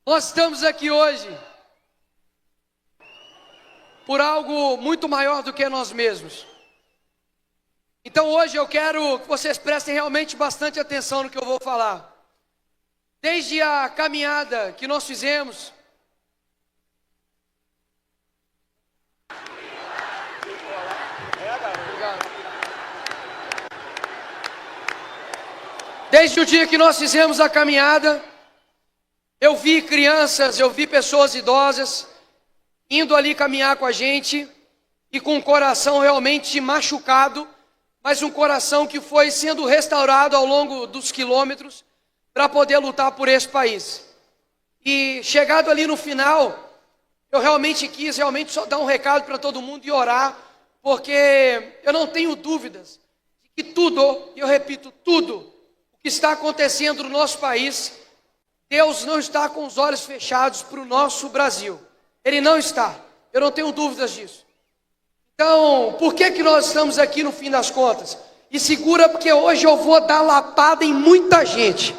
Nós estamos aqui hoje por algo muito maior do que nós mesmos. Então hoje eu quero que vocês prestem realmente bastante atenção no que eu vou falar. Desde a caminhada que nós fizemos, desde o dia que nós fizemos a caminhada, eu vi crianças, eu vi pessoas idosas indo ali caminhar com a gente e com o coração realmente machucado, mas um coração que foi sendo restaurado ao longo dos quilômetros para poder lutar por esse país. E chegado ali no final, eu realmente quis só dar um recado para todo mundo e orar, porque eu não tenho dúvidas de que tudo, e eu repito, tudo o que está acontecendo no nosso país, Deus não está com os olhos fechados para o nosso Brasil. Ele não está, eu não tenho dúvidas disso. Então, por que nós estamos aqui no fim das contas? E segura, porque hoje eu vou dar lapada em muita gente.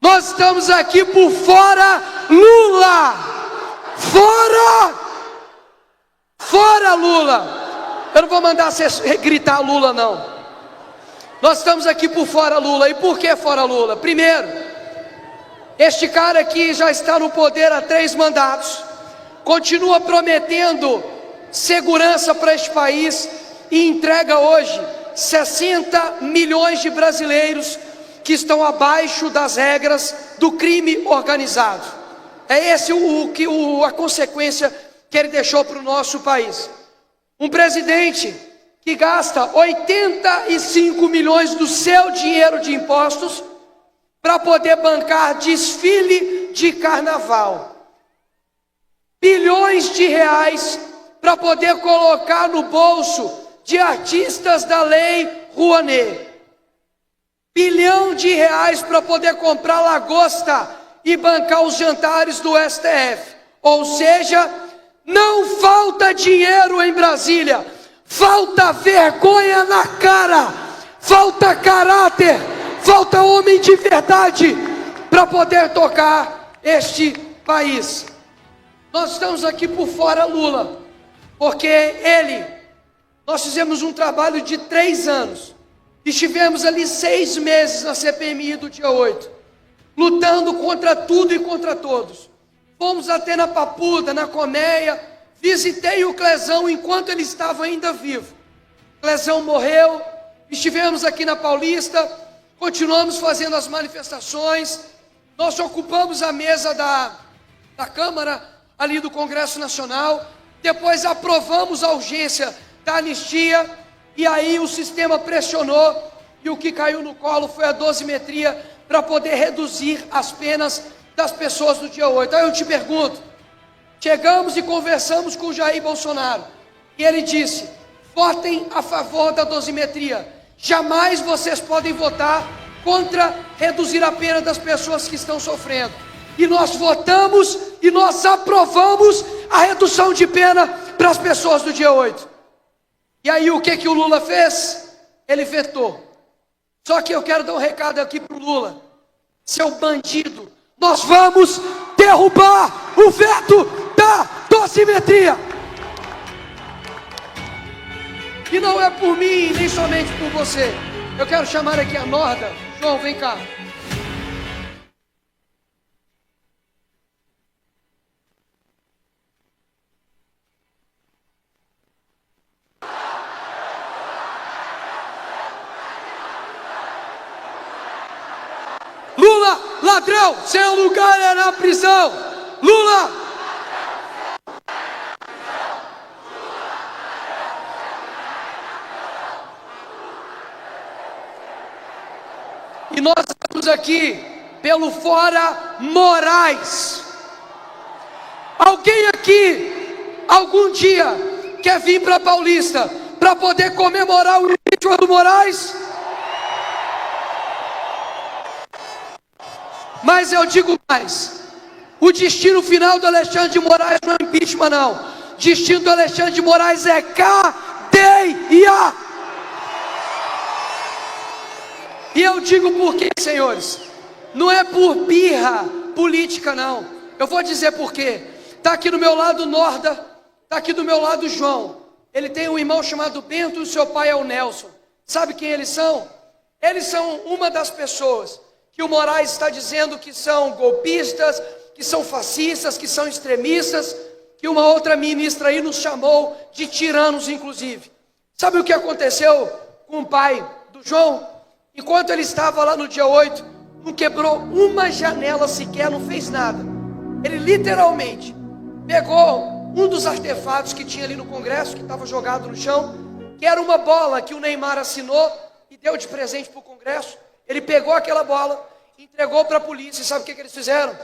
Nós estamos aqui por fora Lula! Fora! Fora Lula! Eu não vou mandar você gritar Lula não. Nós estamos aqui por fora Lula. E por que fora Lula? Primeiro, este cara aqui já está no poder há 3 mandatos, continua prometendo segurança para este país e entrega hoje 60 milhões de brasileiros que estão abaixo das regras do crime organizado. É esse a consequência que ele deixou para o nosso país. Um presidente que gasta 85 milhões do seu dinheiro de impostos para poder bancar desfile de carnaval. Bilhões de reais para poder colocar no bolso de artistas da Lei Rouanet. Bilhão de reais para poder comprar lagosta e bancar os jantares do STF. Ou seja, não falta dinheiro em Brasília, falta vergonha na cara, falta caráter, falta homem de verdade para poder tocar este país. Nós estamos aqui por fora Lula, porque nós fizemos um trabalho de 3 anos, estivemos ali 6 meses na CPMI do dia 8, lutando contra tudo e contra todos. Fomos até na Papuda, na Colmeia, visitei o Clezão enquanto ele estava ainda vivo. Clezão morreu, estivemos aqui na Paulista, continuamos fazendo as manifestações, nós ocupamos a mesa da Câmara, ali do Congresso Nacional, depois aprovamos a urgência da anistia, e aí o sistema pressionou, e o que caiu no colo foi a dosimetria, para poder reduzir as penas das pessoas do dia 8. Aí eu te pergunto, chegamos e conversamos com o Jair Bolsonaro, e ele disse, votem a favor da dosimetria, jamais vocês podem votar contra reduzir a pena das pessoas que estão sofrendo. E nós votamos e nós aprovamos a redução de pena para as pessoas do dia 8. E aí o que o Lula fez? Ele vetou. Só que eu quero dar um recado aqui para o Lula. Seu bandido, nós vamos derrubar o veto da dosimetria. E não é por mim, nem somente por você. Eu quero chamar aqui a Norda. João, vem cá. Lula, ladrão, seu lugar é na prisão. Lula. E nós estamos aqui pelo Fora Moraes. Alguém aqui, algum dia, quer vir para Paulista para poder comemorar o impeachment do Moraes? Mas eu digo mais, o destino final do Alexandre de Moraes não é impeachment não, o destino do Alexandre de Moraes é cadeia. E eu digo por quê, senhores? Não é por birra política, não. Eu vou dizer por quê. Está aqui do meu lado Norda, está aqui do meu lado João. Ele tem um irmão chamado Bento e o seu pai é o Nelson. Sabe quem eles são? Eles são uma das pessoas que o Moraes está dizendo que são golpistas, que são fascistas, que são extremistas, que uma outra ministra aí nos chamou de tiranos, inclusive. Sabe o que aconteceu com o pai do João? Enquanto ele estava lá no dia 8, não quebrou uma janela sequer, não fez nada. Ele literalmente pegou um dos artefatos que tinha ali no Congresso, que estava jogado no chão, que era uma bola que o Neymar assinou e deu de presente para o Congresso. Ele pegou aquela bola, entregou para a polícia, e sabe o que eles fizeram?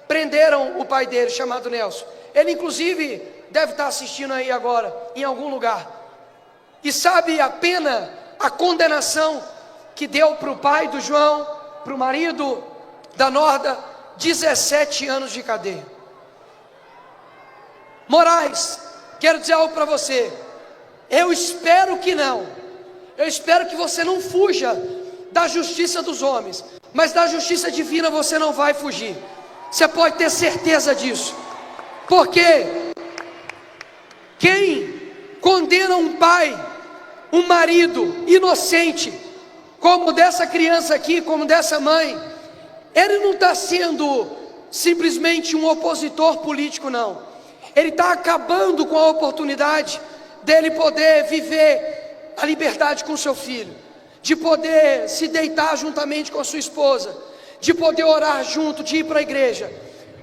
Prenderam o pai dele, chamado Nelson. Ele inclusive deve estar assistindo aí agora, em algum lugar. E sabe a pena, a condenação que deu para o pai do João, para o marido da Norda? 17 anos de cadeia. Moraes, quero dizer algo para você. Eu espero que não. Eu espero que você não fuja da justiça dos homens, mas da justiça divina você não vai fugir. Você pode ter certeza disso. Porque quem condena um pai, um marido inocente, como dessa criança aqui, como dessa mãe, ele não está sendo simplesmente um opositor político, não. Ele está acabando com a oportunidade dele poder viver a liberdade com seu filho, de poder se deitar juntamente com a sua esposa, de poder orar junto, de ir para a igreja.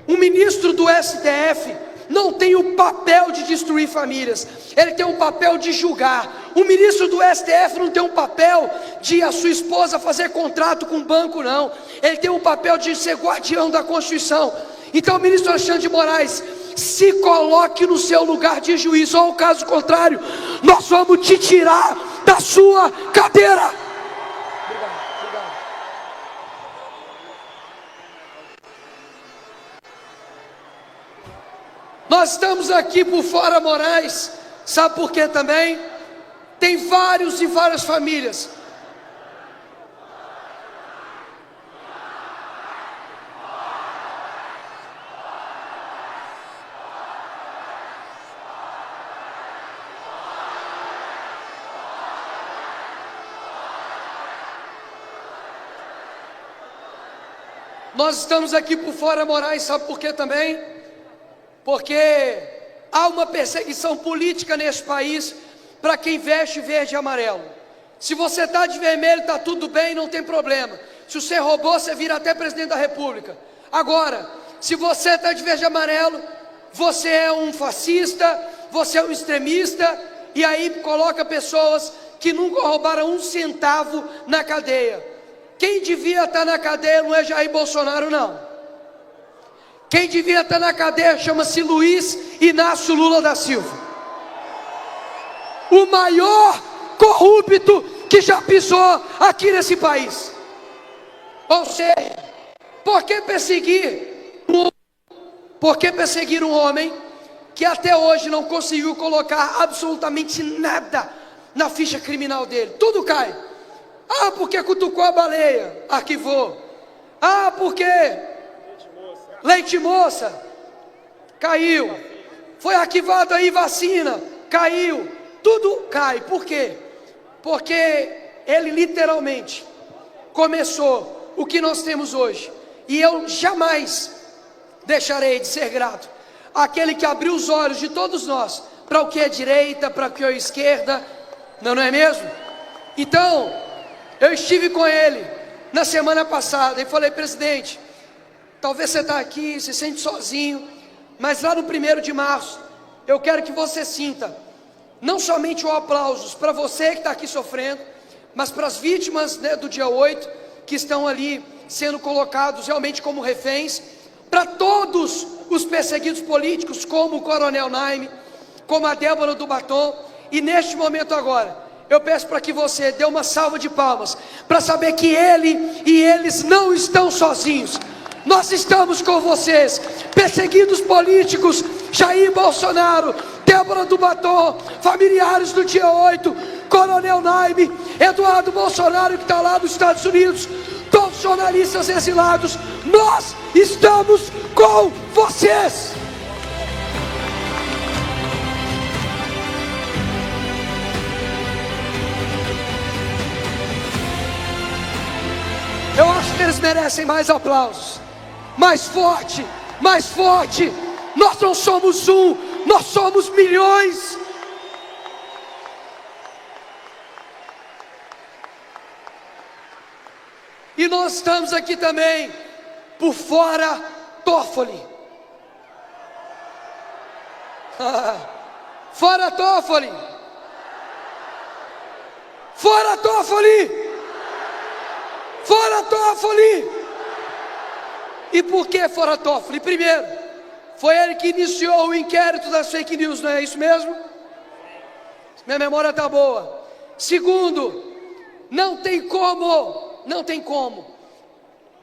Um ministro do STF não tem o papel de destruir famílias, ele tem o papel de julgar. O ministro do STF não tem um papel de a sua esposa fazer contrato com o banco, não. Ele tem o papel de ser guardião da Constituição. Então, ministro Alexandre de Moraes, se coloque no seu lugar de juiz, ou caso contrário, nós vamos te tirar da sua cadeira. Obrigado. Nós estamos aqui por fora, Moraes, sabe por quê também? Tem vários e várias famílias. Nós estamos aqui por fora, Moraes, sabe por quê também? Porque há uma perseguição política nesse país para quem veste verde e amarelo. Se você está de vermelho, está tudo bem, não tem problema. Se você roubou, você vira até presidente da república. Agora, se você está de verde e amarelo, você é um fascista, você é um extremista, e aí coloca pessoas que nunca roubaram um centavo na cadeia. Quem devia estar na cadeia não é Jair Bolsonaro, não. Quem devia estar na cadeia chama-se Luiz Inácio Lula da Silva, o maior corrupto que já pisou aqui nesse país. Ou seja, por que perseguir um homem que até hoje não conseguiu colocar absolutamente nada na ficha criminal dele? Tudo cai. Ah, porque cutucou a baleia, arquivou. Ah, porque leite moça, caiu. Foi arquivado aí vacina, caiu. Tudo cai. Por quê? Porque ele literalmente começou o que nós temos hoje. E eu jamais deixarei de ser grato àquele que abriu os olhos de todos nós para o que é direita, para o que é esquerda. Não é mesmo? Então, eu estive com ele na semana passada e falei: presidente, talvez você está aqui, se sente sozinho, mas lá no 1º de março, eu quero que você sinta, não somente o aplauso para você que está aqui sofrendo, mas para as vítimas, né, do dia 8, que estão ali sendo colocados realmente como reféns, para todos os perseguidos políticos, como o Coronel Naime, como a Débora do Batom. E neste momento agora, eu peço para que você dê uma salva de palmas, para saber que ele e eles não estão sozinhos. Nós estamos com vocês, perseguidos políticos, Jair Bolsonaro, Débora do Batom, familiares do dia 8, Coronel Naime, Eduardo Bolsonaro que está lá nos Estados Unidos, todos aos jornalistas exilados, nós estamos com vocês. Eu acho que eles merecem mais aplausos, mais forte, mais forte. Nós não somos um, nós somos milhões. E nós estamos aqui também por fora Toffoli. Fora Toffoli. Fora Toffoli. Fora Toffoli. E por que fora Toffoli? Primeiro, foi ele que iniciou o inquérito das fake news, não é isso mesmo? Minha memória está boa. Segundo, não tem como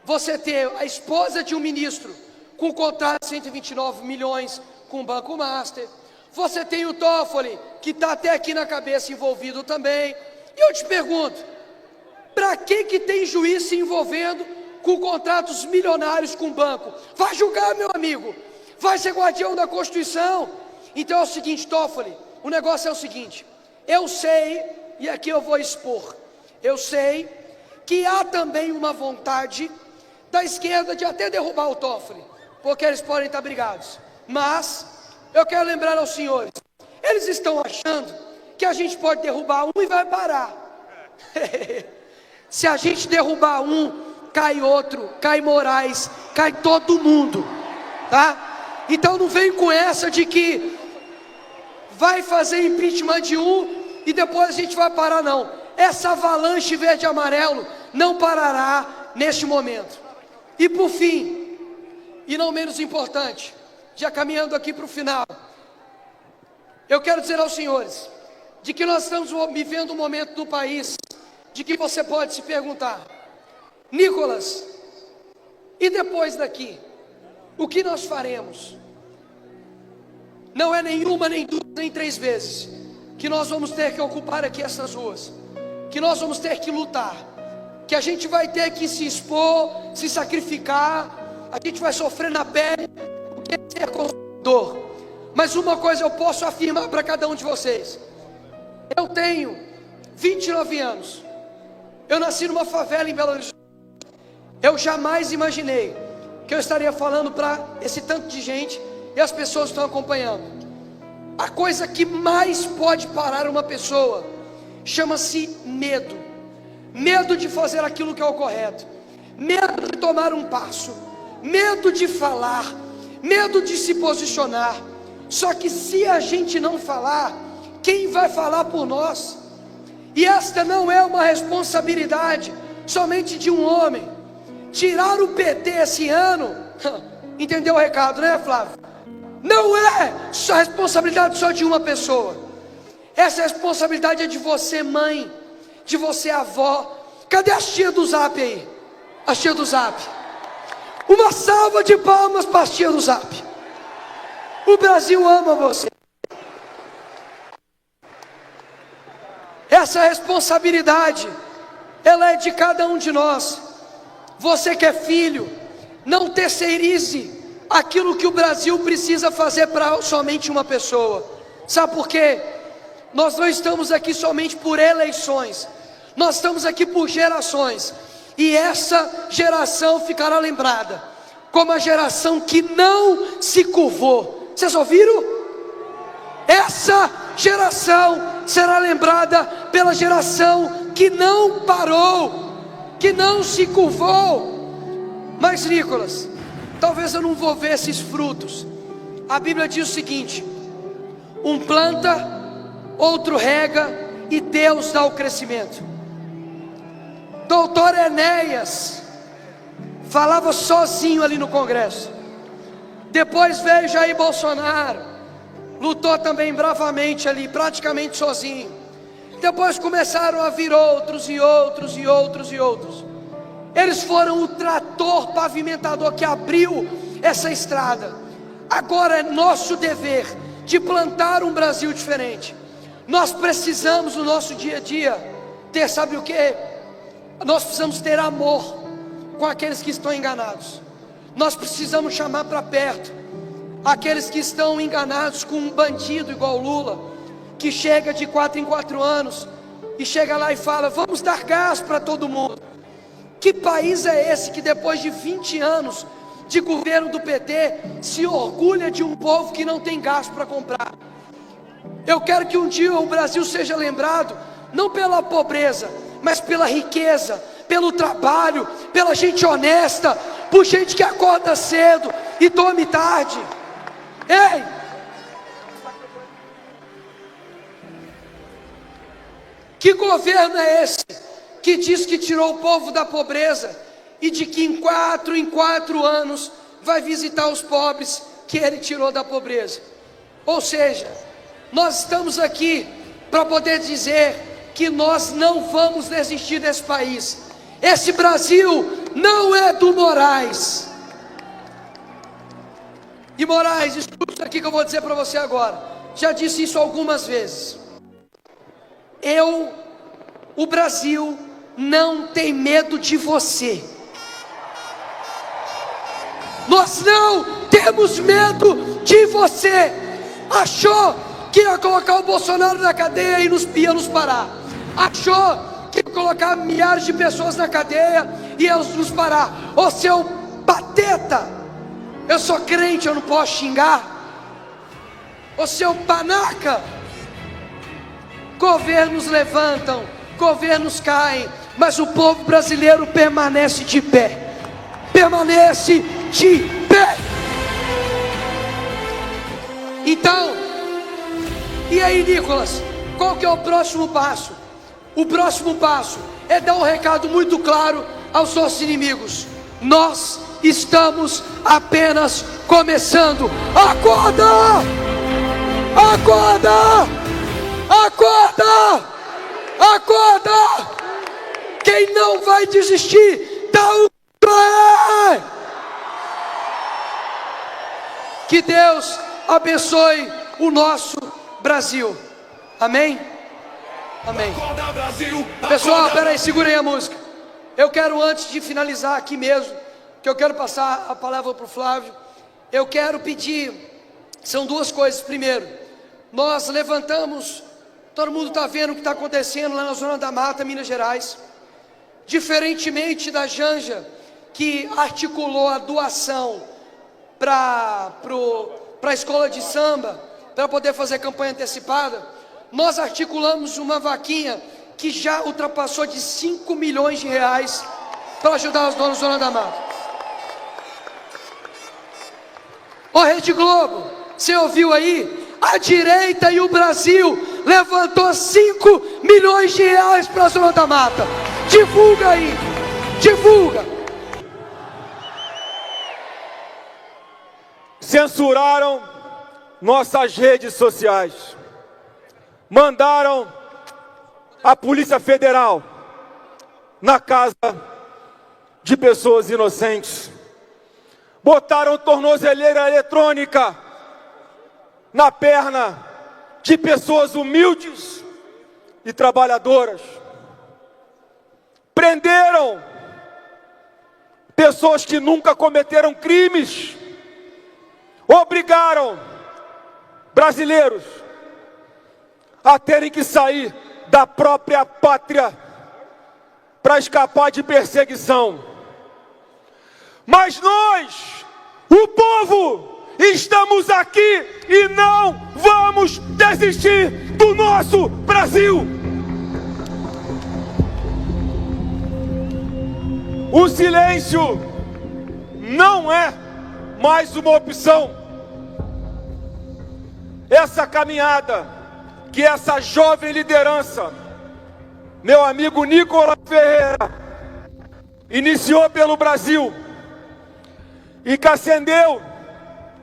você ter a esposa de um ministro com contrato de 129 milhões com o Banco Master. Você tem o Toffoli, que está até aqui na cabeça envolvido também. E eu te pergunto, para que tem juiz se envolvendo com contratos milionários com o banco? Vai julgar, meu amigo, vai ser guardião da Constituição. Então é o seguinte, Toffoli, o negócio é o seguinte, eu sei, e aqui eu vou expor, eu sei que há também uma vontade da esquerda de até derrubar o Toffoli, porque eles podem estar brigados. Mas eu quero lembrar aos senhores, eles estão achando que a gente pode derrubar um e vai parar. Se a gente derrubar um, cai outro, cai Moraes, cai todo mundo, tá? Então não vem com essa de que vai fazer impeachment de um e depois a gente vai parar, não. Essa avalanche verde e amarelo não parará neste momento. E por fim, e não menos importante, já caminhando aqui para o final, eu quero dizer aos senhores, de que nós estamos vivendo um momento no país, de que você pode se perguntar, Nicolas, e depois daqui, o que nós faremos? Não é nenhuma, nem duas, nem três vezes, que nós vamos ter que ocupar aqui essas ruas, que nós vamos ter que lutar, que a gente vai ter que se expor, se sacrificar, a gente vai sofrer na pele, o que é ser consumidor. Mas uma coisa eu posso afirmar para cada um de vocês, eu tenho 29 anos, eu nasci numa favela em Belo Horizonte, eu jamais imaginei que eu estaria falando para esse tanto de gente, e as pessoas estão acompanhando. A coisa que mais pode parar uma pessoa, chama-se medo. Medo de fazer aquilo que é o correto, medo de tomar um passo, medo de falar, medo de se posicionar. Só que se a gente não falar, quem vai falar por nós? E esta não é uma responsabilidade somente de um homem. Tirar o PT esse ano, entendeu o recado, né, Flávio? Não é só responsabilidade só de uma pessoa. Essa responsabilidade é de você, mãe, de você, avó. Cadê a tia do Zap aí? A tia do Zap. Uma salva de palmas para a tia do Zap. O Brasil ama você. Essa responsabilidade, ela é de cada um de nós. Você que é filho, não terceirize aquilo que o Brasil precisa fazer para somente uma pessoa. Sabe por quê? Nós não estamos aqui somente por eleições, nós estamos aqui por gerações, e essa geração ficará lembrada como a geração que não se curvou. Vocês ouviram? Essa geração será lembrada pela geração que não parou, que não se curvou. Mas Nicolas, talvez eu não vou ver esses frutos. A Bíblia diz o seguinte: um planta, outro rega e Deus dá o crescimento. Doutor Enéas falava sozinho ali no Congresso. Depois veio Jair Bolsonaro, lutou também bravamente ali, praticamente sozinho. Depois começaram a vir outros e outros e outros e outros. Eles foram o trator pavimentador que abriu essa estrada. Agora é nosso dever de plantar um Brasil diferente. Nós precisamos no nosso dia a dia ter, sabe o que? Nós precisamos ter amor. com aqueles que estão enganados. Nós precisamos chamar para perto aqueles que estão enganados com um bandido igual Lula, que chega de 4 em 4 anos e chega lá e fala: vamos dar gás para todo mundo. Que país é esse que depois de 20 anos de governo do PT se orgulha de um povo que não tem gás para comprar? Eu quero que um dia o Brasil seja lembrado não pela pobreza, mas pela riqueza, pelo trabalho, pela gente honesta, por gente que acorda cedo e dorme tarde. Ei! Que governo é esse que diz que tirou o povo da pobreza e de que em 4 anos vai visitar os pobres que ele tirou da pobreza? Ou seja, nós estamos aqui para poder dizer que nós não vamos desistir desse país. Esse Brasil não é do Moraes. E Moraes, escuta isso aqui que eu vou dizer para você agora. Já disse isso algumas vezes. O Brasil não tem medo de você. Nós não temos medo de você. Achou que ia colocar o Bolsonaro na cadeia e ia nos parar. Achou que ia colocar milhares de pessoas na cadeia e ia nos parar. Ô seu pateta, eu sou crente, eu não posso xingar. Ô seu panaca, governos levantam, governos caem, mas o povo brasileiro permanece de pé. Permanece de pé. Então, e aí, Nicolas, qual que é o próximo passo? O próximo passo é dar um recado muito claro aos nossos inimigos: nós estamos apenas começando. Acorda! Acorda! Acorda! Acorda! Quem não vai desistir, dá um pé! Que Deus abençoe o nosso Brasil. Amém? Amém. Pessoal, peraí, segurem a música. Eu quero, antes de finalizar aqui mesmo, que eu quero passar a palavra para o Flávio, eu quero pedir, são duas coisas. Primeiro, nós levantamos, todo mundo está vendo o que está acontecendo lá na Zona da Mata, Minas Gerais. Diferentemente da Janja, que articulou a doação para a escola de samba, para poder fazer campanha antecipada, nós articulamos uma vaquinha que já ultrapassou de 5 milhões de reais para ajudar os donos da Zona da Mata. Ô Rede Globo, você ouviu aí? A direita e o Brasil levantou 5 milhões de reais para a Zona da Mata. Divulga aí, divulga. Censuraram nossas redes sociais, mandaram a Polícia Federal na casa de pessoas inocentes, botaram tornozeleira eletrônica na perna de pessoas humildes e trabalhadoras, prenderam pessoas que nunca cometeram crimes, obrigaram brasileiros a terem que sair da própria pátria para escapar de perseguição. Mas nós, o povo, estamos aqui e não vamos desistir do nosso Brasil. O silêncio não é mais uma opção. Essa caminhada que essa jovem liderança, meu amigo Nicolas Ferreira, iniciou pelo Brasil e que acendeu,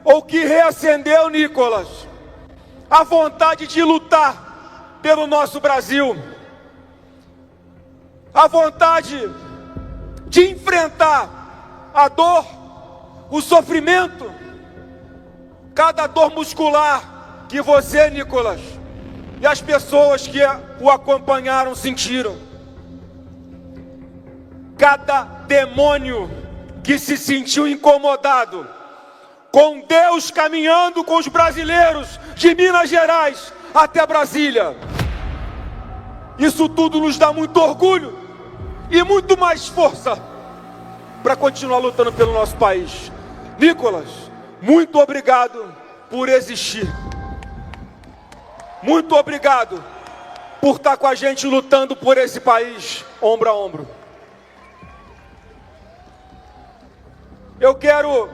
ou que reacendeu, Nicolas, a vontade de lutar pelo nosso Brasil, a vontade de enfrentar a dor, o sofrimento, cada dor muscular que você, Nicolas, e as pessoas que o acompanharam sentiram. cada demônio que se sentiu incomodado com Deus caminhando com os brasileiros de Minas Gerais até Brasília. Isso tudo nos dá muito orgulho e muito mais força para continuar lutando pelo nosso país. Nicolas, muito obrigado por existir. Muito obrigado por estar com a gente lutando por esse país, ombro a ombro. Eu quero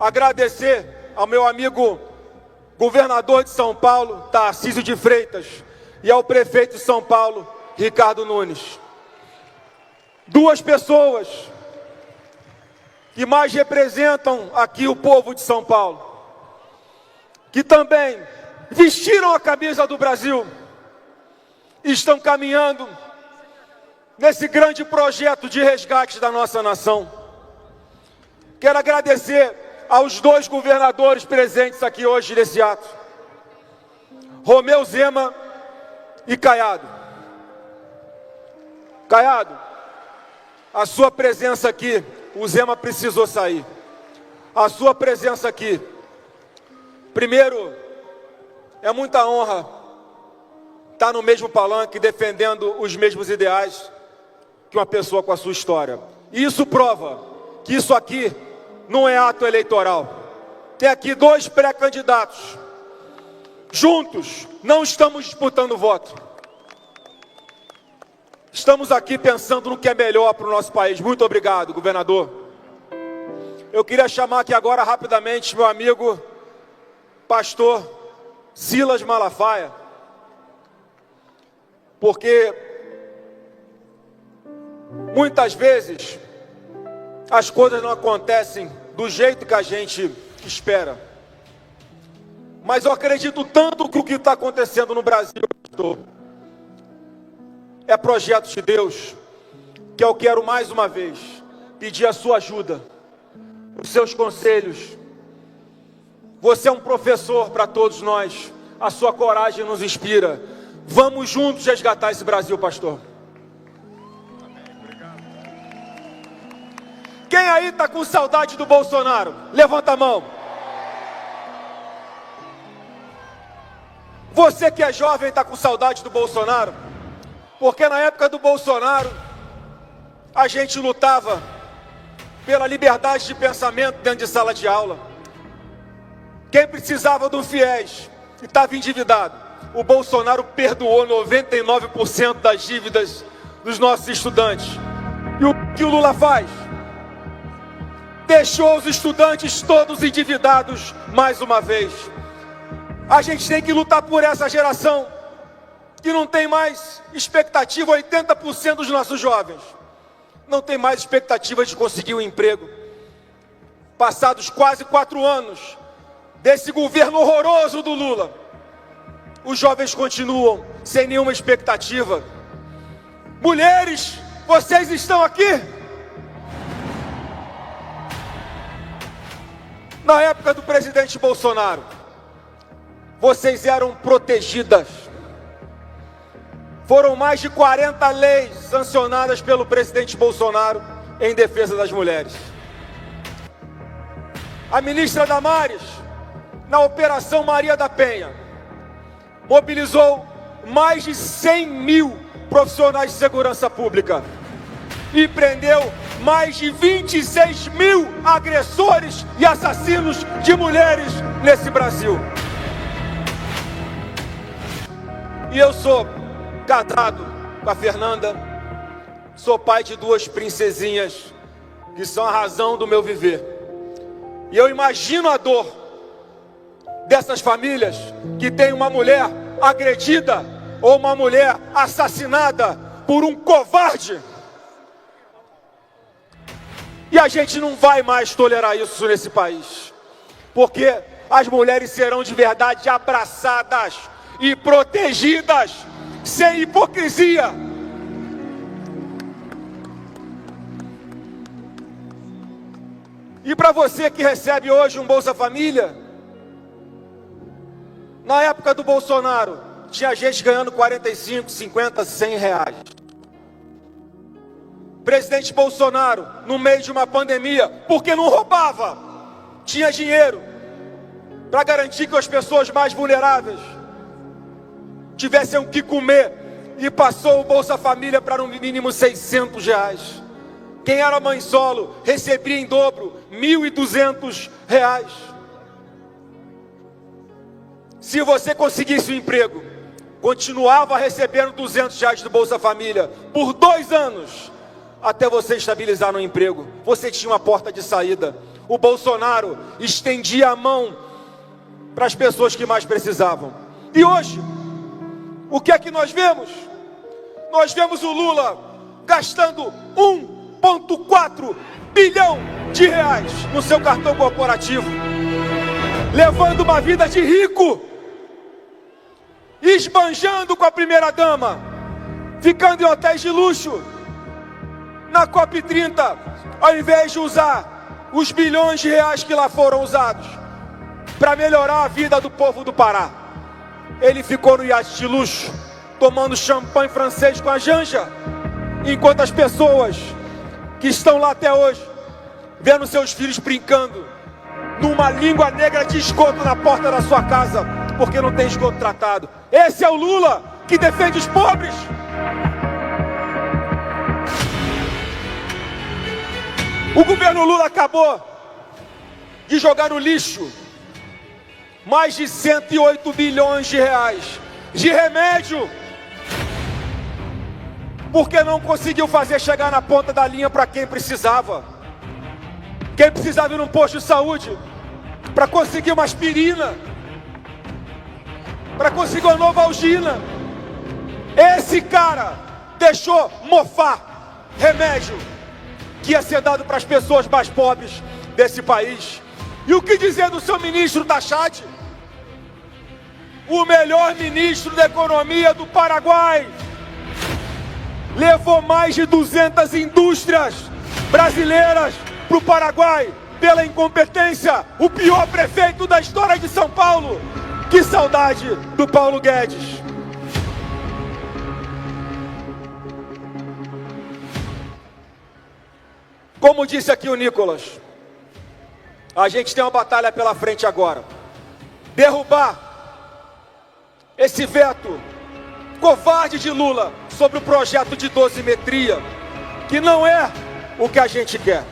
agradecer ao meu amigo governador de São Paulo, Tarcísio de Freitas, e ao prefeito de São Paulo, Ricardo Nunes. Duas pessoas que mais representam aqui o povo de São Paulo, que também vestiram a camisa do Brasil e estão caminhando nesse grande projeto de resgate da nossa nação. Quero agradecer aos dois governadores presentes aqui hoje nesse ato, Romeu Zema e Caiado. Caiado, a sua presença aqui, o Zema precisou sair. A sua presença aqui, primeiro, é muita honra estar no mesmo palanque defendendo os mesmos ideais que uma pessoa com a sua história. E isso prova que isso aqui não é ato eleitoral. Tem aqui dois pré-candidatos. Juntos, não estamos disputando voto. Estamos aqui pensando no que é melhor para o nosso país. Muito obrigado, governador. Eu queria chamar aqui agora rapidamente meu amigo pastor Silas Malafaia, porque muitas vezes as coisas não acontecem do jeito que a gente espera. Mas eu acredito tanto que o que está acontecendo no Brasil, pastor, é projeto de Deus, que eu quero mais uma vez pedir a sua ajuda, os seus conselhos. Você é um professor para todos nós, a sua coragem nos inspira. Vamos juntos resgatar esse Brasil, pastor. Quem aí está com saudade do Bolsonaro? Levanta a mão. Você que é jovem está com saudade do Bolsonaro? Porque na época do Bolsonaro, a gente lutava pela liberdade de pensamento dentro de sala de aula. Quem precisava do FIES e estava endividado, o Bolsonaro perdoou 99% das dívidas dos nossos estudantes. E o que o Lula faz? Deixou os estudantes todos endividados mais uma vez. A gente tem que lutar por essa geração que não tem mais expectativa. 80% dos nossos jovens não tem mais expectativa de conseguir um emprego. Passados quase 4 anos desse governo horroroso do Lula, os jovens continuam sem nenhuma expectativa. Mulheres, vocês estão aqui? Na época do presidente Bolsonaro, vocês eram protegidas. Foram mais de 40 leis sancionadas pelo presidente Bolsonaro em defesa das mulheres. A ministra Damares, na Operação Maria da Penha, mobilizou mais de 100 mil profissionais de segurança pública e prendeu mais de 26 mil agressores e assassinos de mulheres nesse Brasil. E eu sou casado com a Fernanda, sou pai de 2 princesinhas que são a razão do meu viver. E eu imagino a dor dessas famílias que tem uma mulher agredida ou uma mulher assassinada por um covarde. E a gente não vai mais tolerar isso nesse país, porque as mulheres serão de verdade abraçadas e protegidas, sem hipocrisia. E para você que recebe hoje um Bolsa Família, na época do Bolsonaro, tinha gente ganhando 45, 50, 100 reais. presidente Bolsonaro, no meio de uma pandemia, porque não roubava, tinha dinheiro para garantir que as pessoas mais vulneráveis tivessem o que comer, e passou o Bolsa Família para no mínimo R$600. Quem era mãe solo recebia em dobro R$1.200. Se você conseguisse um emprego, continuava recebendo R$200 do Bolsa Família por 2 anos, até você estabilizar no emprego. Você tinha uma porta de saída. O Bolsonaro estendia a mão para as pessoas que mais precisavam. E hoje, o que é que nós vemos? Nós vemos o Lula gastando R$1,4 bilhão no seu cartão corporativo, levando uma vida de rico, esbanjando com a primeira-dama, ficando em hotéis de luxo. Na COP30, ao invés de usar os bilhões de reais que lá foram usados para melhorar a vida do povo do Pará, ele ficou no iate de luxo, tomando champanhe francês com a Janja, enquanto as pessoas que estão lá até hoje, vendo seus filhos brincando numa língua negra de esgoto na porta da sua casa, porque não tem esgoto tratado. Esse é o Lula que defende os pobres. O governo Lula acabou de jogar no lixo mais de 108 bilhões de reais de remédio, porque não conseguiu fazer chegar na ponta da linha para quem precisava. Quem precisava ir num posto de saúde para conseguir uma aspirina, para conseguir uma Novalgina. Esse cara deixou mofar remédio que ia ser dado para as pessoas mais pobres desse país. E o que dizer do seu ministro Tachad? O melhor ministro da economia do Paraguai. Levou mais de 200 indústrias brasileiras para o Paraguai pela incompetência. O pior prefeito da história de São Paulo. Que saudade do Paulo Guedes. Como disse aqui o Nicolas, a gente tem uma batalha pela frente agora. Derrubar esse veto covarde de Lula sobre o projeto de dosimetria, que não é o que a gente quer.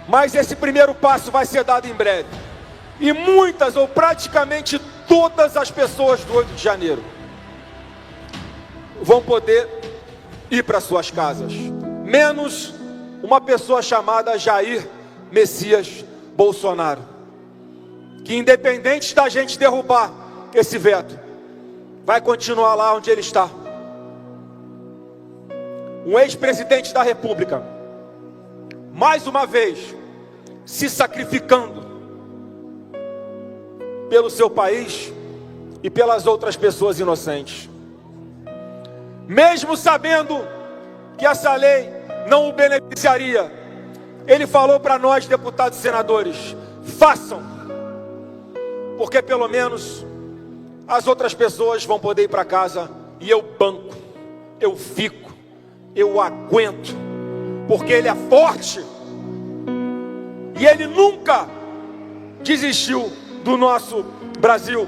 Mas esse primeiro passo vai ser dado em breve. E muitas ou praticamente todas as pessoas do 8 de janeiro vão poder ir para suas casas. Menos uma pessoa chamada Jair Messias Bolsonaro, que independente da gente derrubar esse veto, vai continuar lá onde ele está. Um ex-presidente da República, mais uma vez, se sacrificando pelo seu país e pelas outras pessoas inocentes. Mesmo sabendo que essa lei não o beneficiaria, ele falou para nós, deputados e senadores: façam, porque pelo menos as outras pessoas vão poder ir para casa e eu banco, eu fico, eu aguento, porque ele é forte e ele nunca desistiu do nosso Brasil.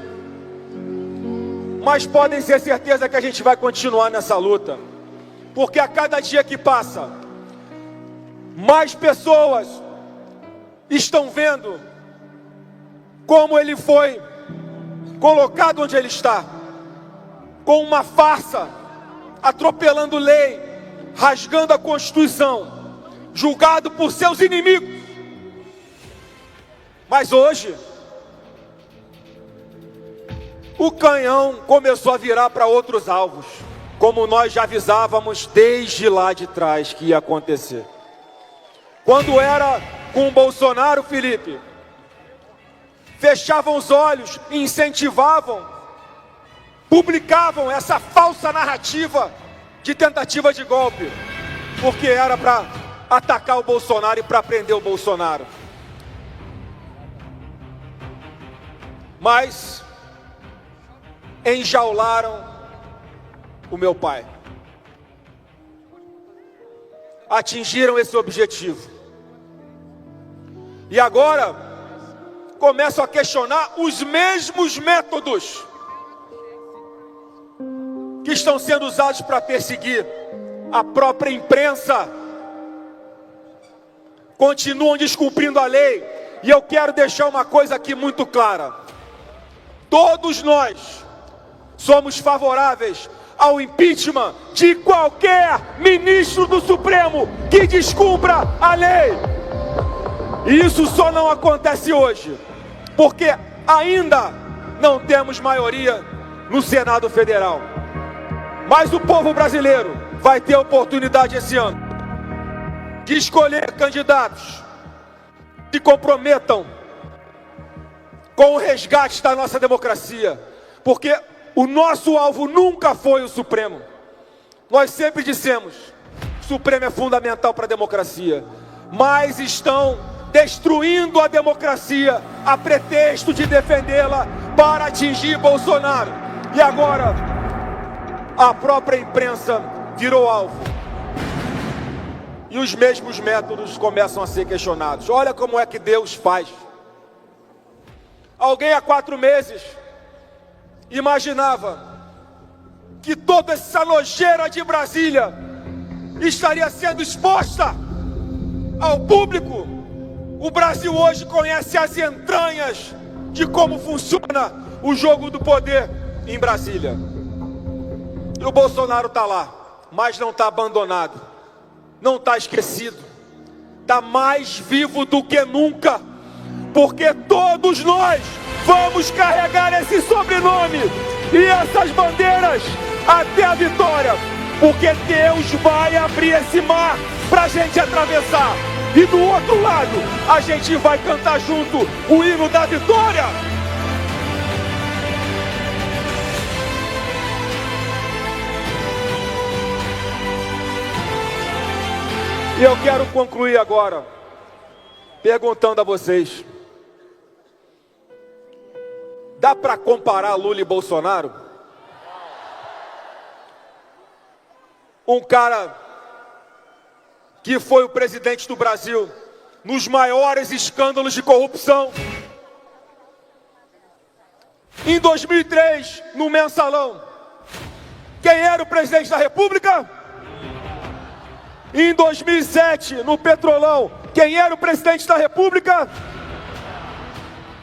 Mas podem ter certeza que a gente vai continuar nessa luta, porque a cada dia que passa, mais pessoas estão vendo como ele foi colocado onde ele está, com uma farsa, atropelando lei, rasgando a Constituição, julgado por seus inimigos. Mas hoje, o canhão começou a virar para outros alvos, como nós já avisávamos desde lá de trás que ia acontecer. Quando era com o Bolsonaro, Felipe, fechavam os olhos, incentivavam, publicavam essa falsa narrativa de tentativa de golpe, porque era para atacar o Bolsonaro e para prender o Bolsonaro. Mas enjaularam o meu pai. atingiram esse objetivo. E agora começam a questionar os mesmos métodos que estão sendo usados para perseguir a própria imprensa. Continuam descumprindo a lei. E eu quero deixar uma coisa aqui muito clara: todos nós somos favoráveis ao impeachment de qualquer ministro do Supremo que descumpra a lei. E isso só não acontece hoje, porque ainda não temos maioria no Senado Federal. Mas o povo brasileiro vai ter oportunidade esse ano de escolher candidatos que se comprometam com o resgate da nossa democracia, porque o nosso alvo nunca foi o Supremo. Nós sempre dissemos: o Supremo é fundamental para a democracia, mas estão destruindo a democracia a pretexto de defendê-la para atingir Bolsonaro. E agora a própria imprensa virou alvo. E os mesmos métodos começam a ser questionados. Olha como é que Deus faz. Alguém há 4 meses imaginava que toda essa nojeira de Brasília estaria sendo exposta ao público. O Brasil hoje conhece as entranhas de como funciona o jogo do poder em Brasília. E o Bolsonaro está lá, mas não está abandonado, não está esquecido, está mais vivo do que nunca, porque todos nós vamos carregar esse sobrenome e essas bandeiras até a vitória, porque Deus vai abrir esse mar para a gente atravessar, e do outro lado a gente vai cantar junto o hino da vitória. E eu quero concluir agora perguntando a vocês: dá para comparar Lula e Bolsonaro? Um cara que foi o presidente do Brasil nos maiores escândalos de corrupção. Em 2003, no Mensalão, quem era o presidente da República? Em 2007, no Petrolão, quem era o presidente da República?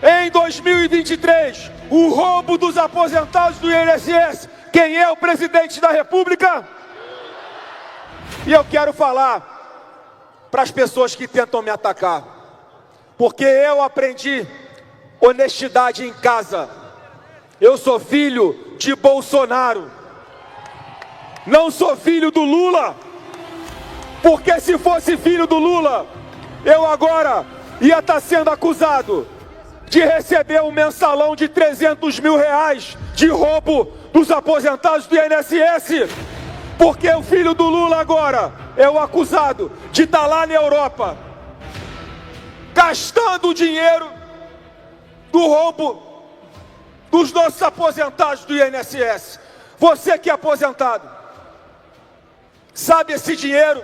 Em 2023, o roubo dos aposentados do INSS, quem é o presidente da República? E eu quero falar para as pessoas que tentam me atacar, porque eu aprendi honestidade em casa. Eu sou filho de Bolsonaro, não sou filho do Lula, porque se fosse filho do Lula, eu agora ia estar sendo acusado de receber um mensalão de 300 mil reais de roubo dos aposentados do INSS. Porque o filho do Lula agora é o acusado de estar lá na Europa, gastando o dinheiro do roubo dos nossos aposentados do INSS. Você que é aposentado, sabe esse dinheiro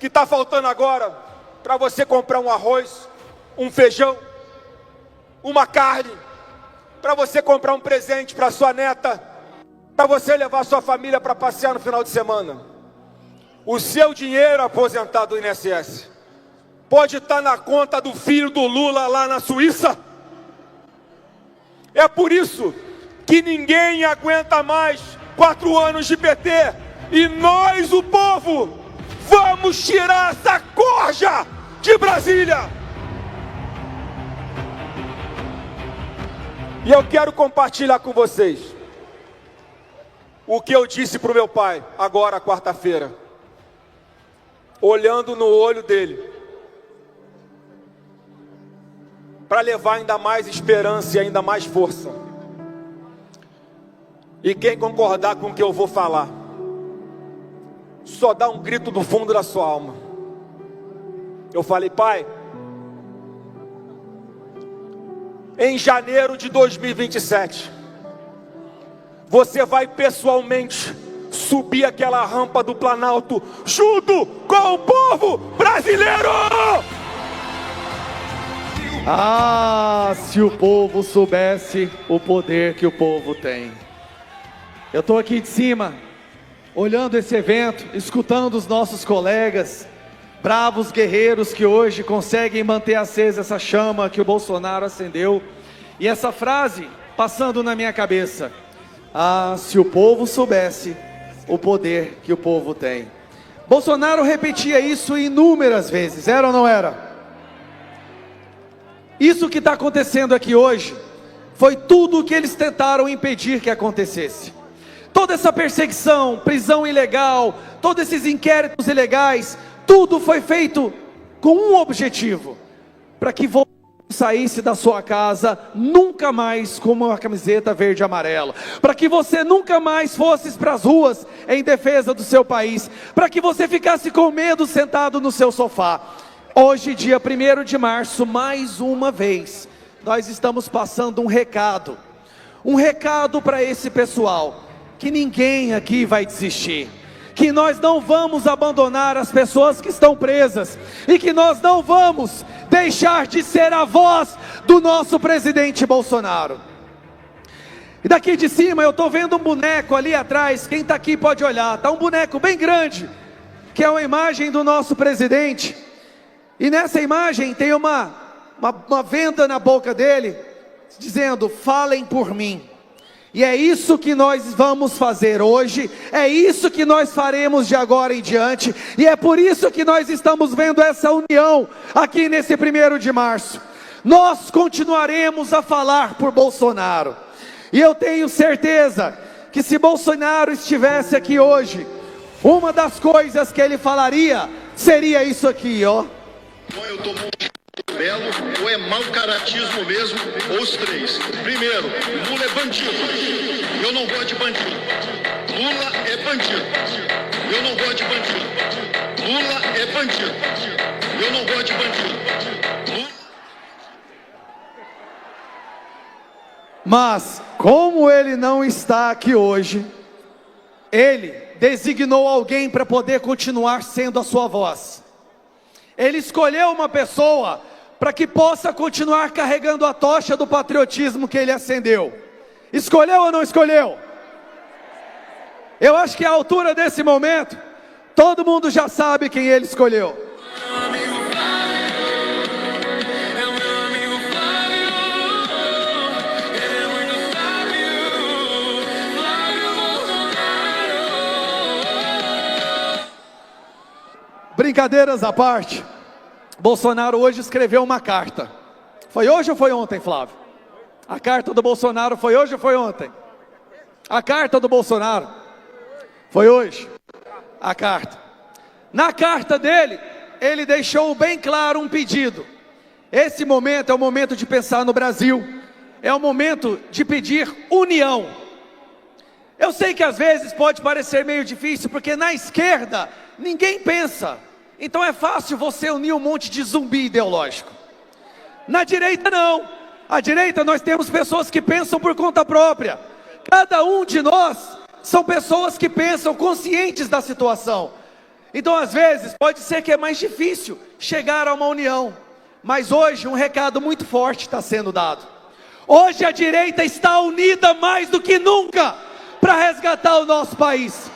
que está faltando agora para você comprar um arroz, um feijão, uma carne, para você comprar um presente para sua neta, para você levar sua família para passear no final de semana? O seu dinheiro aposentado do INSS pode estar na conta do filho do Lula lá na Suíça. É por isso que ninguém aguenta mais 4 anos de PT. E nós, o povo, vamos tirar essa corja de Brasília. E eu quero compartilhar com vocês o que eu disse para o meu pai, agora, quarta-feira, olhando no olho dele, para levar ainda mais esperança e ainda mais força. E quem concordar com o que eu vou falar, só dá um grito do fundo da sua alma. Eu falei: pai, em janeiro de 2027, você vai pessoalmente subir aquela rampa do Planalto junto com o povo brasileiro. Ah, se o povo soubesse o poder que o povo tem. Eu estou aqui de cima, olhando esse evento, escutando os nossos colegas, bravos guerreiros que hoje conseguem manter acesa essa chama que o Bolsonaro acendeu. E essa frase passando na minha cabeça: ah, se o povo soubesse o poder que o povo tem. Bolsonaro repetia isso inúmeras vezes, era ou não era? Isso que está acontecendo aqui hoje foi tudo o que eles tentaram impedir que acontecesse. Toda essa perseguição, prisão ilegal, todos esses inquéritos ilegais, tudo foi feito com um objetivo: para que você saísse da sua casa nunca mais com uma camiseta verde e amarela, para que você nunca mais fosse para as ruas em defesa do seu país, para que você ficasse com medo sentado no seu sofá. Hoje, dia 1º de março, mais uma vez, nós estamos passando um recado para esse pessoal, que ninguém aqui vai desistir, que nós não vamos abandonar as pessoas que estão presas, e que nós não vamos deixar de ser a voz do nosso presidente Bolsonaro. E daqui de cima eu estou vendo um boneco ali atrás, quem está aqui pode olhar, está um boneco bem grande, que é uma imagem do nosso presidente. E nessa imagem tem uma venda na boca dele, dizendo: falem por mim. E é isso que nós vamos fazer hoje, é isso que nós faremos de agora em diante, e é por isso que nós estamos vendo essa união aqui nesse 1º de março. Nós continuaremos a falar por Bolsonaro, e eu tenho certeza que se Bolsonaro estivesse aqui hoje, uma das coisas que ele falaria seria isso aqui, ó. Ou eu tô belo, ou é mau caratismo mesmo, ou os três. Primeiro, Lula é bandido. Eu não gosto de bandido. Lula é bandido. Eu não gosto de bandido. Lula é bandido. Eu não gosto de bandido. Lula... Mas, como ele não está aqui hoje, ele designou alguém para poder continuar sendo a sua voz. Ele escolheu uma pessoa para que possa continuar carregando a tocha do patriotismo que ele acendeu. Escolheu ou não escolheu? Eu acho que à altura desse momento, todo mundo já sabe quem ele escolheu. Brincadeiras à parte, Bolsonaro hoje escreveu uma carta. Foi hoje ou foi ontem, Flávio? A carta do Bolsonaro foi hoje ou foi ontem? A carta do Bolsonaro foi hoje. A carta. Na carta dele, ele deixou bem claro um pedido. Esse momento é o momento de pensar no Brasil. É o momento de pedir união. Eu sei que às vezes pode parecer meio difícil, porque na esquerda ninguém pensa. Então é fácil você unir um monte de zumbi ideológico. Na direita não. À direita nós temos pessoas que pensam por conta própria. Cada um de nós são pessoas que pensam conscientes da situação. Então às vezes pode ser que é mais difícil chegar a uma união. Mas hoje um recado muito forte está sendo dado. Hoje a direita está unida mais do que nunca para resgatar o nosso país.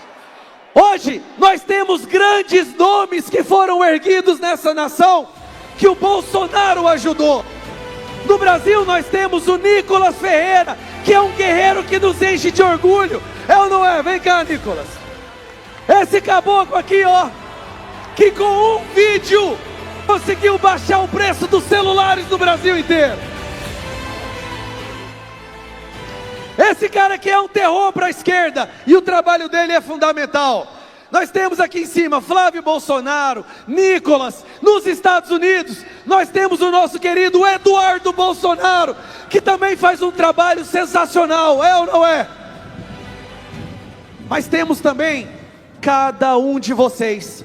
Hoje nós temos grandes nomes que foram erguidos nessa nação, que o Bolsonaro ajudou. No Brasil nós temos o Nicolas Ferreira, que é um guerreiro que nos enche de orgulho. É ou não é? Vem cá, Nicolas. Esse caboclo aqui, ó, que com um vídeo conseguiu baixar o preço dos celulares do Brasil inteiro. Esse cara que é um terror para a esquerda, e o trabalho dele é fundamental. Nós temos aqui em cima Flávio Bolsonaro, Nicolas. Nos Estados Unidos nós temos o nosso querido Eduardo Bolsonaro, que também faz um trabalho sensacional, é ou não é? Mas temos também cada um de vocês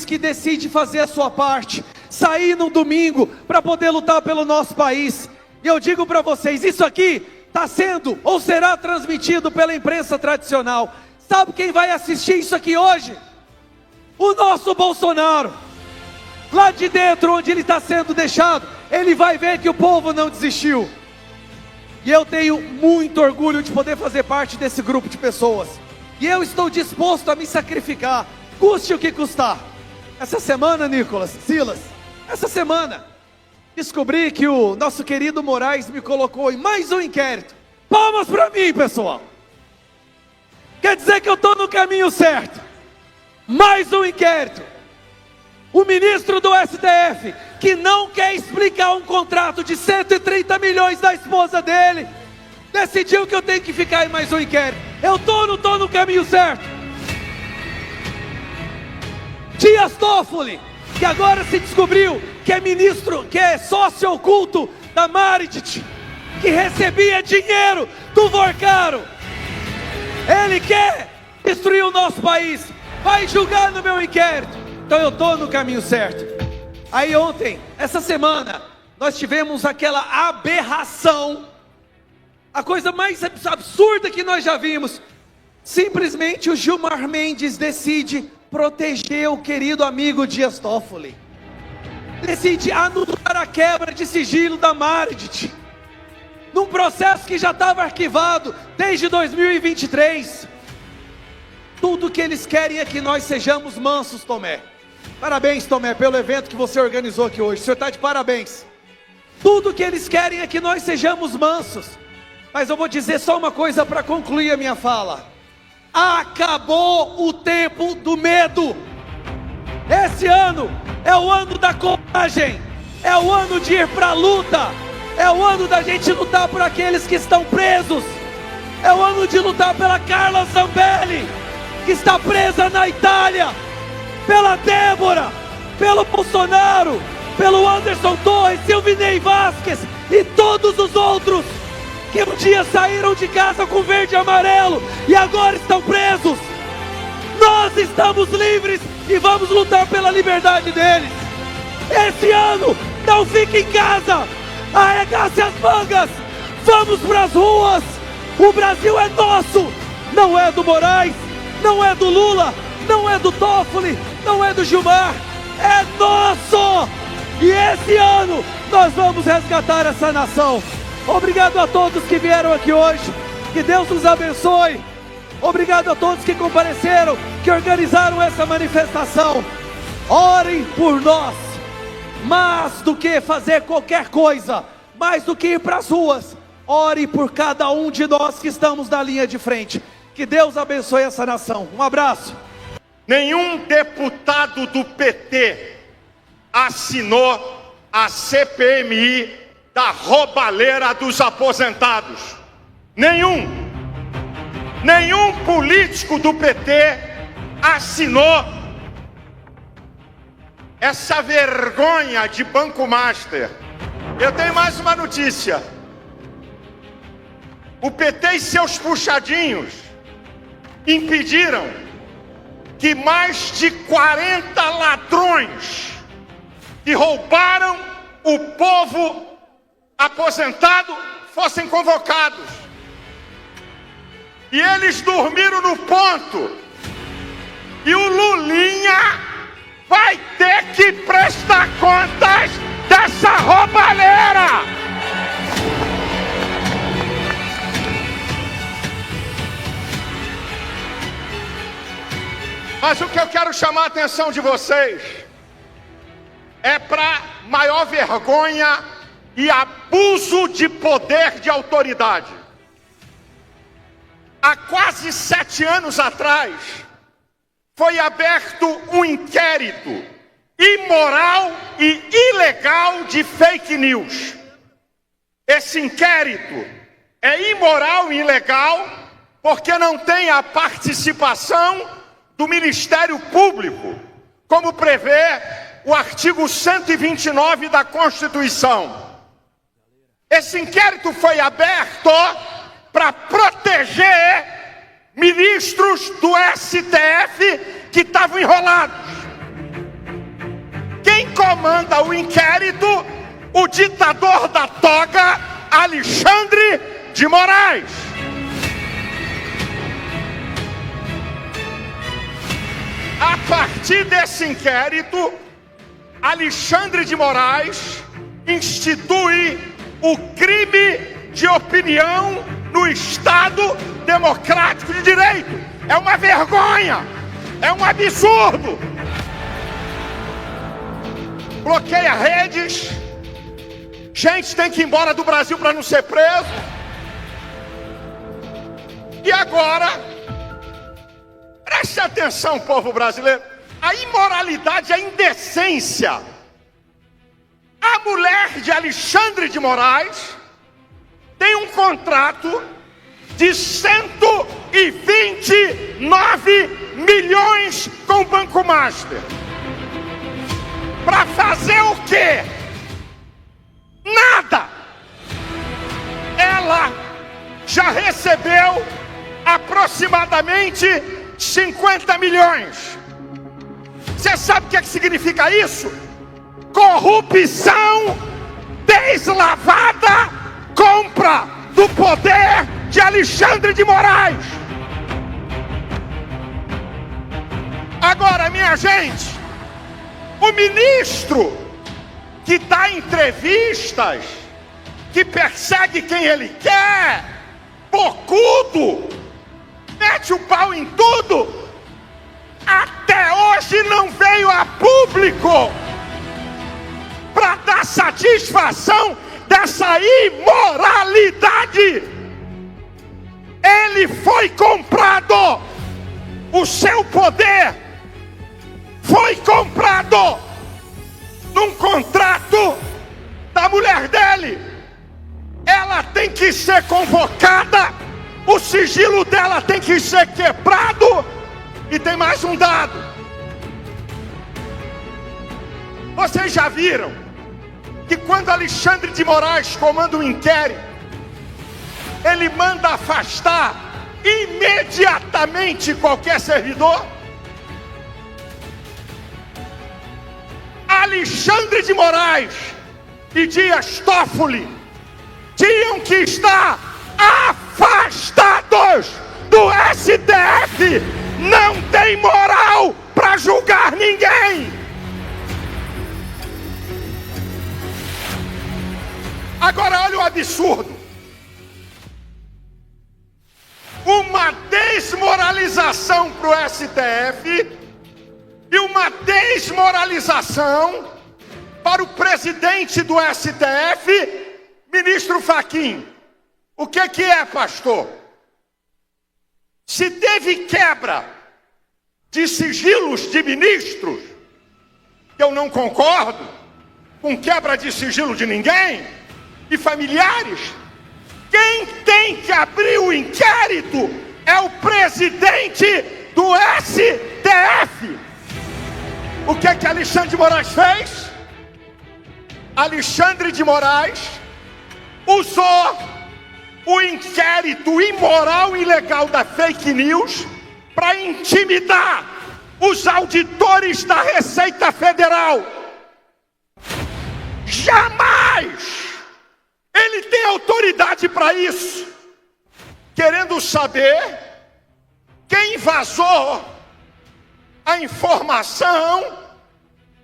que decide fazer a sua parte, sair num domingo para poder lutar pelo nosso país. E eu digo para vocês, isso aqui está sendo ou será transmitido pela imprensa tradicional. Sabe quem vai assistir isso aqui hoje? O nosso Bolsonaro. Lá de dentro, onde ele está sendo deixado, ele vai ver que o povo não desistiu. E eu tenho muito orgulho de poder fazer parte desse grupo de pessoas. E eu estou disposto a me sacrificar, custe o que custar. Essa semana, Nicolas, Silas, essa semana, descobri que o nosso querido Moraes me colocou em mais um inquérito. Palmas para mim, pessoal. Quer dizer que eu estou no caminho certo. Mais um inquérito. O ministro do STF, que não quer explicar um contrato de 130 milhões da esposa dele, decidiu que eu tenho que ficar em mais um inquérito. Eu estou não estou no caminho certo? Dias Toffoli, que agora se descobriu que é ministro, que é sócio oculto da Maritit, que recebia dinheiro do Vorcaro. Ele quer destruir o nosso país, vai julgar no meu inquérito. Então eu estou no caminho certo. Aí ontem, essa semana, nós tivemos aquela aberração, a coisa mais absurda que nós já vimos. Simplesmente o Gilmar Mendes decide proteger o querido amigo Dias Toffoli. Decide anular a quebra de sigilo da Maritit, num processo que já estava arquivado desde 2023. Tudo que eles querem é que nós sejamos mansos, Tomé. Parabéns, Tomé, pelo evento que você organizou aqui hoje. O senhor está de parabéns. Tudo que eles querem é que nós sejamos mansos. Mas eu vou dizer só uma coisa para concluir a minha fala. Acabou o tempo do medo. Esse ano é o ano da coragem. É o ano de ir para a luta. É o ano da gente lutar por aqueles que estão presos. É o ano de lutar pela Carla Zambelli, que está presa na Itália, pela Débora, pelo Bolsonaro, pelo Anderson Torres, Silvinei Vasquez e todos os outros que um dia saíram de casa com verde e amarelo e agora estão presos. Nós estamos livres e vamos lutar pela liberdade deles. Esse ano, não fique em casa, arregace as mangas, vamos para as ruas. O Brasil é nosso, não é do Moraes, não é do Lula, não é do Toffoli, não é do Gilmar, é nosso! E esse ano nós vamos resgatar essa nação. Obrigado a todos que vieram aqui hoje, que Deus nos abençoe. Obrigado a todos que compareceram, que organizaram essa manifestação. Orem por nós, mais do que fazer qualquer coisa, mais do que ir para as ruas, ore por cada um de nós que estamos na linha de frente. Que Deus abençoe essa nação. Um abraço. Nenhum deputado do PT assinou a CPMI da roubalheira dos aposentados. Nenhum político do PT assinou essa vergonha de Banco Master. Eu tenho mais uma notícia. O PT e seus puxadinhos impediram que mais de 40 ladrões que roubaram o povo aposentado fossem convocados. E eles dormiram no ponto. E o Lulinha vai ter que prestar contas dessa roubalheira. Mas o que eu quero chamar a atenção de vocês é para maior vergonha e abuso de poder de autoridade. Há quase 7 anos atrás, foi aberto um inquérito imoral e ilegal de fake news. Esse inquérito é imoral e ilegal porque não tem a participação do Ministério Público, como prevê o artigo 129 da Constituição. Esse inquérito foi aberto para proteger ministros do STF que estavam enrolados. Quem comanda o inquérito? O ditador da toga, Alexandre de Moraes. A partir desse inquérito, Alexandre de Moraes institui o crime de opinião no Estado Democrático de Direito. É uma vergonha, é um absurdo. Bloqueia redes, gente tem que ir embora do Brasil para não ser preso. E agora, preste atenção, povo brasileiro, a imoralidade, a indecência. A mulher de Alexandre de Moraes tem um contrato de 129 milhões com o Banco Master. Para fazer o quê? Nada! Ela já recebeu aproximadamente 50 milhões. Você sabe o que significa isso? Corrupção deslavada, compra do poder de Alexandre de Moraes. Agora, minha gente, o ministro que dá entrevistas, que persegue quem ele quer, bocudo, mete o pau em tudo, até hoje não veio a público para dar satisfação dessa imoralidade. Ele foi comprado, o seu poder foi comprado num contrato da mulher dele. Ela tem que ser convocada, o sigilo dela tem que ser quebrado. E tem mais um dado. Vocês já viram que quando Alexandre de Moraes comanda um inquérito, ele manda afastar imediatamente qualquer servidor? Alexandre de Moraes e Dias Toffoli tinham que estar afastados do STF. Não tem moral para julgar ninguém. Agora olha o absurdo. Uma desmoralização para o STF e uma desmoralização para o presidente do STF, ministro Fachin. O que é, pastor? Se teve quebra de sigilos de ministros, eu não concordo com quebra de sigilo de ninguém, e familiares, quem tem que abrir o inquérito é o presidente do STF. O que Alexandre de Moraes fez? Alexandre de Moraes usou o inquérito imoral e ilegal da fake news para intimidar os auditores da Receita Federal. Jamais ele tem autoridade para isso. Querendo saber quem vazou a informação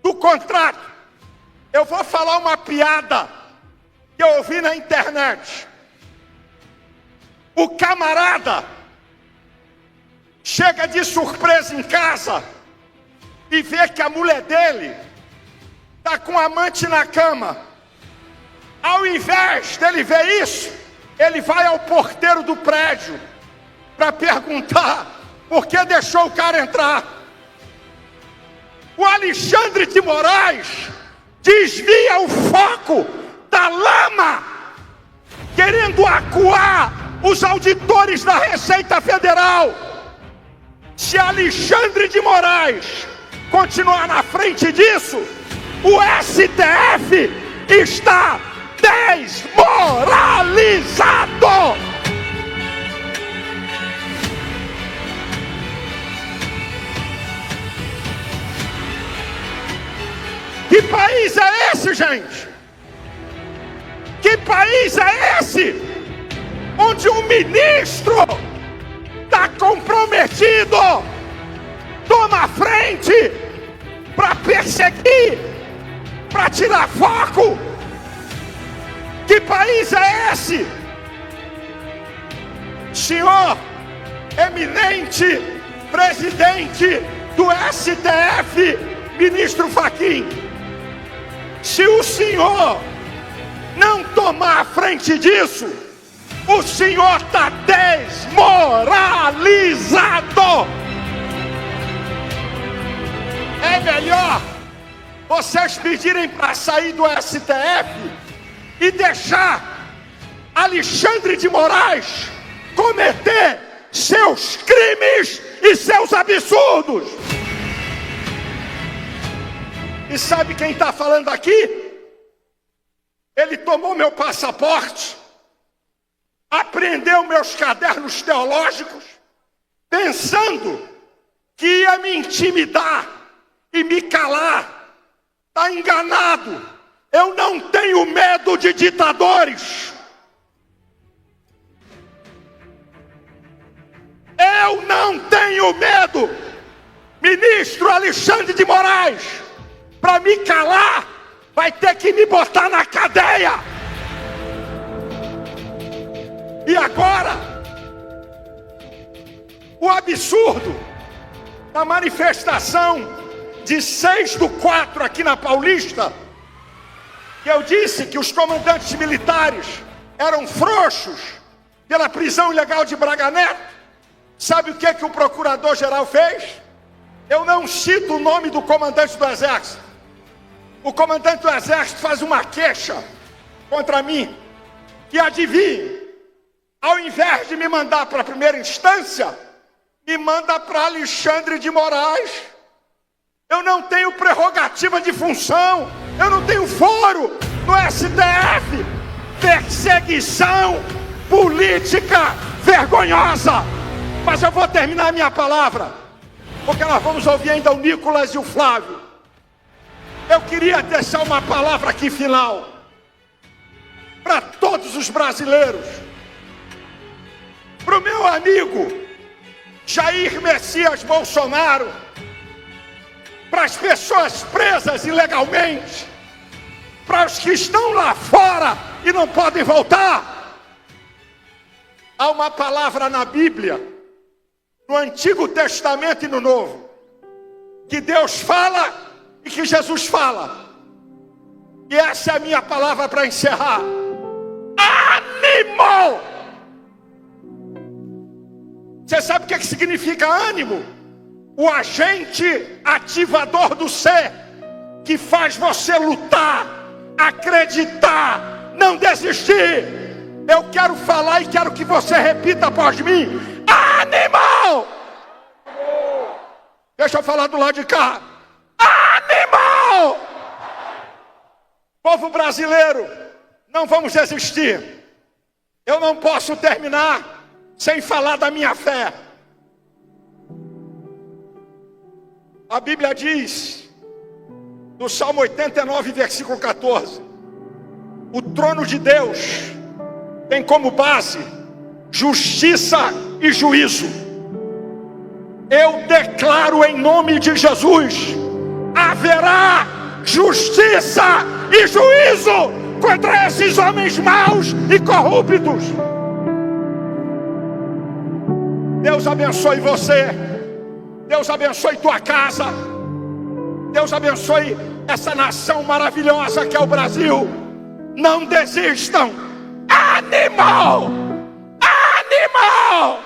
do contrato. Eu vou falar uma piada que eu ouvi na internet. O camarada chega de surpresa em casa e vê que a mulher dele está com um amante na cama. Ao invés dele ver isso, ele vai ao porteiro do prédio para perguntar por que deixou o cara entrar. O Alexandre de Moraes desvia o foco da lama, querendo acuar os auditores da Receita Federal. Se Alexandre de Moraes continuar na frente disso, o STF está desmoralizado. Que país é esse, gente? Que país é esse? onde um ministro está comprometido, toma a frente para perseguir, para tirar foco. Que país é esse? Senhor eminente presidente do STF, ministro Fachin, se o senhor não tomar a frente disso, o senhor está desmoralizado. É melhor vocês pedirem para sair do STF e deixar Alexandre de Moraes cometer seus crimes e seus absurdos. E sabe quem está falando aqui? Ele tomou meu passaporte, apreendeu meus cadernos teológicos, pensando que ia me intimidar e me calar. Está enganado. Eu não tenho medo de ditadores. Eu não tenho medo. Ministro Alexandre de Moraes, para me calar, vai ter que me botar na cadeia. E agora, o absurdo da manifestação de 6/4 aqui na Paulista, que eu disse que os comandantes militares eram frouxos pela prisão ilegal de Braga Neto. Sabe o que o procurador-geral fez? Eu não cito o nome do comandante do Exército. O comandante do Exército faz uma queixa contra mim. E adivinhe, ao invés de me mandar para a primeira instância, me manda para Alexandre de Moraes. Eu não tenho prerrogativa de função, eu não tenho foro no STF. Perseguição política vergonhosa. Mas eu vou terminar a minha palavra, porque nós vamos ouvir ainda o Nicolas e o Flávio. Eu queria deixar uma palavra aqui final para todos os brasileiros, para o meu amigo Jair Messias Bolsonaro, para as pessoas presas ilegalmente, para os que estão lá fora e não podem voltar. Há uma palavra na Bíblia, no Antigo Testamento e no Novo, que Deus fala e que Jesus fala. E essa é a minha palavra para encerrar. Ânimo! Você sabe o que significa ânimo? O agente ativador do ser, que faz você lutar, acreditar, não desistir. Eu quero falar e quero que você repita após mim. Animal! Deixa eu falar do lado de cá. Animal! Povo brasileiro, não vamos desistir. Eu não posso terminar sem falar da minha fé. A Bíblia diz, no Salmo 89, versículo 14, o trono de Deus tem como base justiça e juízo. Eu declaro em nome de Jesus, haverá justiça e juízo contra esses homens maus e corruptos. Deus abençoe você, Deus abençoe tua casa, Deus abençoe essa nação maravilhosa que é o Brasil. Não desistam. Animal! Animal!